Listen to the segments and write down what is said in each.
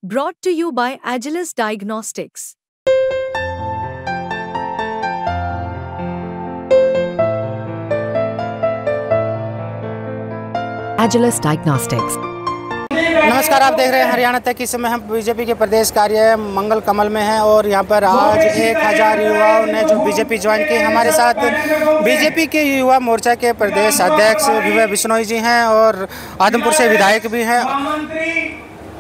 Brought to you by Agilus Diagnostics. Agilus Diagnostics. नमस्कार, आप देख रहे हैं हरियाणा तक। इस समय हम बीजेपी के प्रदेश कार्यालय मंगल कमल में हैं और यहाँ पर आज 1000 युवाओं ने जो बीजेपी ज्वाइन की। हमारे साथ बीजेपी के युवा मोर्चा के प्रदेश अध्यक्ष विभय बिश्नोई जी हैं और आदमपुर से विधायक भी हैं।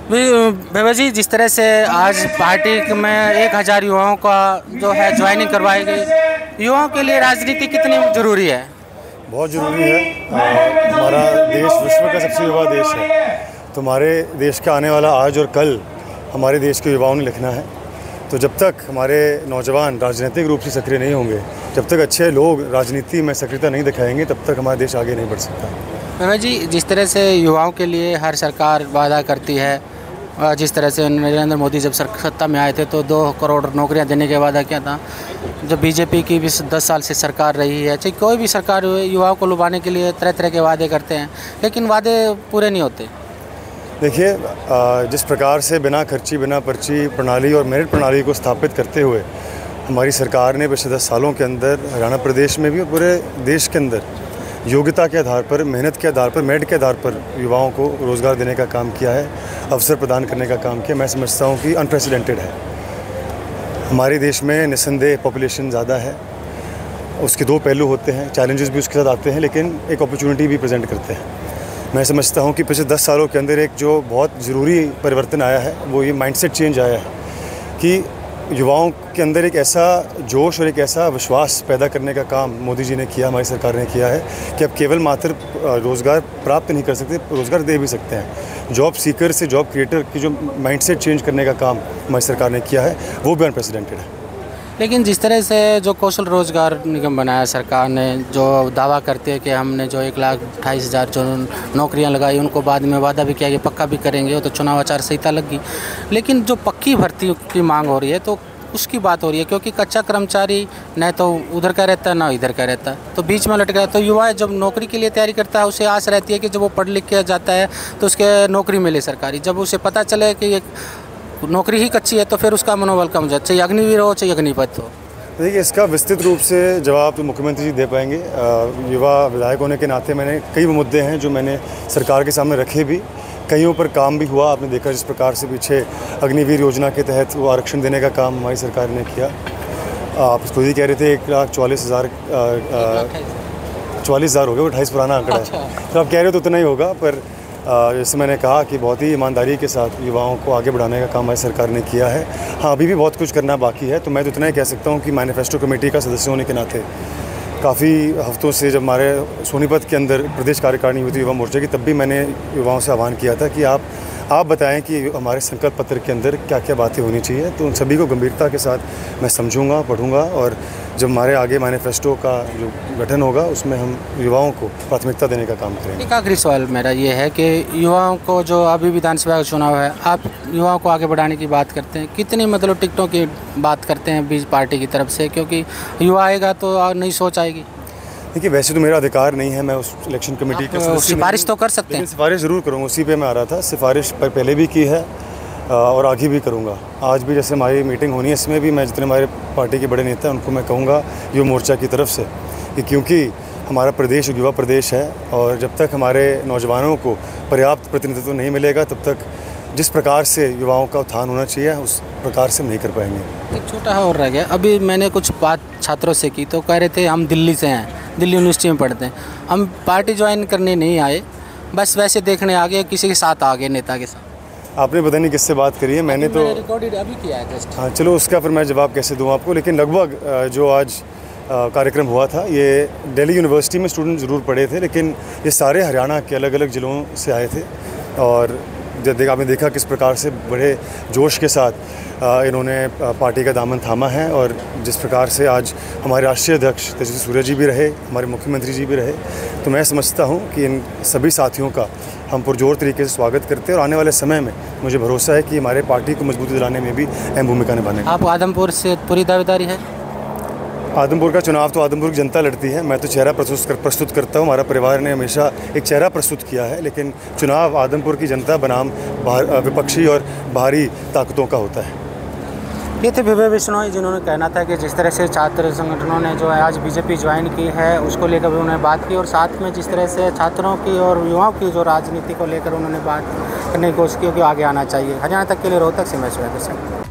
विभय जी, जिस तरह से आज पार्टी में 1000 युवाओं का जो है ज्वाइनिंग करवाई गई, युवाओं के लिए राजनीति कितनी ज़रूरी है? बहुत ज़रूरी है। हमारा देश विश्व का सबसे युवा देश है, तो हमारे देश का आने वाला आज और कल हमारे देश के युवाओं ने लिखना है। तो जब तक हमारे नौजवान राजनीतिक रूप से सक्रिय नहीं होंगे, जब तक अच्छे लोग राजनीति में सक्रियता नहीं दिखाएंगे, तब तक हमारा देश आगे नहीं बढ़ सकता। विभय जी, जिस तरह से युवाओं के लिए हर सरकार वादा करती है, जिस तरह से नरेंद्र मोदी जब सत्ता में आए थे तो 2 करोड़ नौकरियां देने का वादा किया था। जब बीजेपी की भी 10 साल से सरकार रही है, चाहे कोई भी सरकार हो, युवाओं को लुभाने के लिए तरह तरह के वादे करते हैं, लेकिन वादे पूरे नहीं होते। देखिए, जिस प्रकार से बिना खर्ची बिना पर्ची प्रणाली और मेरिट प्रणाली को स्थापित करते हुए हमारी सरकार ने पिछले 10 सालों के अंदर हरियाणा प्रदेश में भी और पूरे देश के अंदर योग्यता के आधार पर, मेहनत के आधार पर, मेरिट के आधार पर युवाओं को रोज़गार देने का काम किया है, अवसर प्रदान करने का काम किया, मैं समझता हूँ कि अनप्रेसिडेंटेड है। हमारे देश में निस्संदेह पॉपुलेशन ज़्यादा है, उसके 2 पहलू होते हैं, चैलेंजेस भी उसके साथ आते हैं, लेकिन एक अपॉर्चुनिटी भी प्रेजेंट करते हैं। मैं समझता हूँ कि पिछले 10 सालों के अंदर एक जो बहुत ज़रूरी परिवर्तन आया है, वो ये माइंडसेट चेंज आया है कि युवाओं के अंदर एक ऐसा जोश और एक ऐसा विश्वास पैदा करने का काम मोदी जी ने किया, हमारी सरकार ने किया है कि अब केवल मात्र रोज़गार प्राप्त नहीं कर सकते, रोज़गार दे भी सकते हैं। जॉब सीकर से जॉब क्रिएटर की जो माइंडसेट चेंज करने का काम हमारी सरकार ने किया है, वो भी अनप्रेसिडेंटेड है। लेकिन जिस तरह से जो कौशल रोजगार निगम बनाया सरकार ने, जो दावा करते हैं कि हमने जो 1,28,000 जो नौकरियां लगाई, उनको बाद में वादा भी किया कि पक्का भी करेंगे, वो तो चुनाव आचार संहिता लग गई। लेकिन जो पक्की भर्ती की मांग हो रही है तो उसकी बात हो रही है, क्योंकि कच्चा कर्मचारी न तो उधर का रहता है ना इधर का रहता है, तो बीच में लटका है। तो युवा जब नौकरी के लिए तैयारी करता है, उसे आस रहती है कि जब वो पढ़ लिख के जाता है तो उसके नौकरी मिले सरकारी। जब उसे पता चले कि नौकरी ही कच्ची है तो फिर उसका मनोबल कम हो जाता है, चाहे अग्निवीर हो चाहे अग्निपथ हो। देखिए, इसका विस्तृत रूप से जवाब तो मुख्यमंत्री जी दे पाएंगे। युवा विधायक होने के नाते मैंने कई मुद्दे हैं जो मैंने सरकार के सामने रखे भी, कईयों पर काम भी हुआ। आपने देखा जिस प्रकार से पीछे अग्निवीर योजना के तहत वो आरक्षण देने का काम हमारी सरकार ने किया। आप खुद ही कह रहे थे 1,40,000 44,000 हो गया, वो 28 पुराना आंकड़ा है। तो आप कह रहे हो तो उतना ही होगा, पर जैसे मैंने कहा कि बहुत ही ईमानदारी के साथ युवाओं को आगे बढ़ाने का काम हमारी सरकार ने किया है। हाँ, अभी भी बहुत कुछ करना बाकी है। तो मैं तो इतना ही कह सकता हूँ कि मैनिफेस्टो कमेटी का सदस्य होने के नाते काफ़ी हफ्तों से जब हमारे सोनीपत के अंदर प्रदेश कार्यकारिणी हुई थी युवा मोर्चा की, तब भी मैंने युवाओं से आह्वान किया था कि आप बताएं कि हमारे संकल्प पत्र के अंदर क्या क्या बातें होनी चाहिए। तो उन सभी को गंभीरता के साथ मैं समझूंगा, पढ़ूंगा, और जब हमारे आगे मैनिफेस्टो का जो गठन होगा उसमें हम युवाओं को प्राथमिकता देने का काम करेंगे। एक आखिरी सवाल मेरा ये है कि युवाओं को, जो अभी विधानसभा का चुनाव है, आप युवाओं को आगे बढ़ाने की बात करते हैं, कितनी मतलब टिकटों की बात करते हैं बीच पार्टी की तरफ से, क्योंकि युवा आएगा तो नई सोच आएगी? देखिए, वैसे तो मेरा अधिकार नहीं है, मैं उस इलेक्शन कमेटी के सिफारिश तो कर सकते हैं। सिफारिश ज़रूर करूँगा, उसी पे मैं आ रहा था। सिफारिश पर पहले भी की है और आगे भी करूँगा। आज भी जैसे हमारी मीटिंग होनी है, इसमें भी मैं जितने हमारे पार्टी के बड़े नेता हैं उनको मैं कहूँगा युवा मोर्चा की तरफ से कि क्योंकि हमारा प्रदेश युवा प्रदेश है, और जब तक हमारे नौजवानों को पर्याप्त प्रतिनिधित्व नहीं मिलेगा, तब तक जिस प्रकार से युवाओं का उत्थान होना चाहिए उस प्रकार से हम नहीं कर पाएंगे। एक छोटा और रह गया, अभी मैंने कुछ बात छात्रों से की तो कह रहे थे हम दिल्ली से हैं, दिल्ली यूनिवर्सिटी में पढ़ते हैं, हम पार्टी ज्वाइन करने नहीं आए, बस वैसे देखने आ गए, किसी के साथ आ गए, नेता के साथ। आपने पता नहीं किससे बात करी है, मैंने तो रिकॉर्डेड अभी किया है जस्ट। हाँ, चलो उसका फिर मैं जवाब कैसे दूँ आपको। लेकिन लगभग जो आज कार्यक्रम हुआ था, ये दिल्ली यूनिवर्सिटी में स्टूडेंट ज़रूर पढ़े थे, लेकिन ये सारे हरियाणा के अलग अलग ज़िलों से आए थे। और जब आपने देखा किस प्रकार से बड़े जोश के साथ इन्होंने पार्टी का दामन थामा है, और जिस प्रकार से आज हमारे राष्ट्रीय अध्यक्ष तेजस्वी सूर्य जी भी रहे, हमारे मुख्यमंत्री जी भी रहे, तो मैं समझता हूँ कि इन सभी साथियों का हम पुरजोर तरीके से स्वागत करते हैं, और आने वाले समय में मुझे भरोसा है कि हमारे पार्टी को मजबूती दिलाने में भी अहम भूमिका निभाने। आप आदमपुर से पूरी दावेदारी है? आदमपुर का चुनाव तो आदमपुर की जनता लड़ती है। मैं तो चेहरा प्रस्तुत करता हूँ। हमारा परिवार ने हमेशा एक चेहरा प्रस्तुत किया है, लेकिन चुनाव आदमपुर की जनता बनाम विपक्षी और बाहरी ताकतों का होता है। ये थे विवेक बिश्नोई, जिन्होंने कहना था कि जिस तरह से छात्र संगठनों ने जो है आज बीजेपी ज्वाइन की है उसको लेकर भी उन्होंने बात की, और साथ में जिस तरह से छात्रों की और युवाओं की जो राजनीति को लेकर उन्होंने बात करने की कोशिश की कि आगे आना चाहिए। हरियाणा तक के लिए रोहतक से मैं सुरेंद्र सिंह।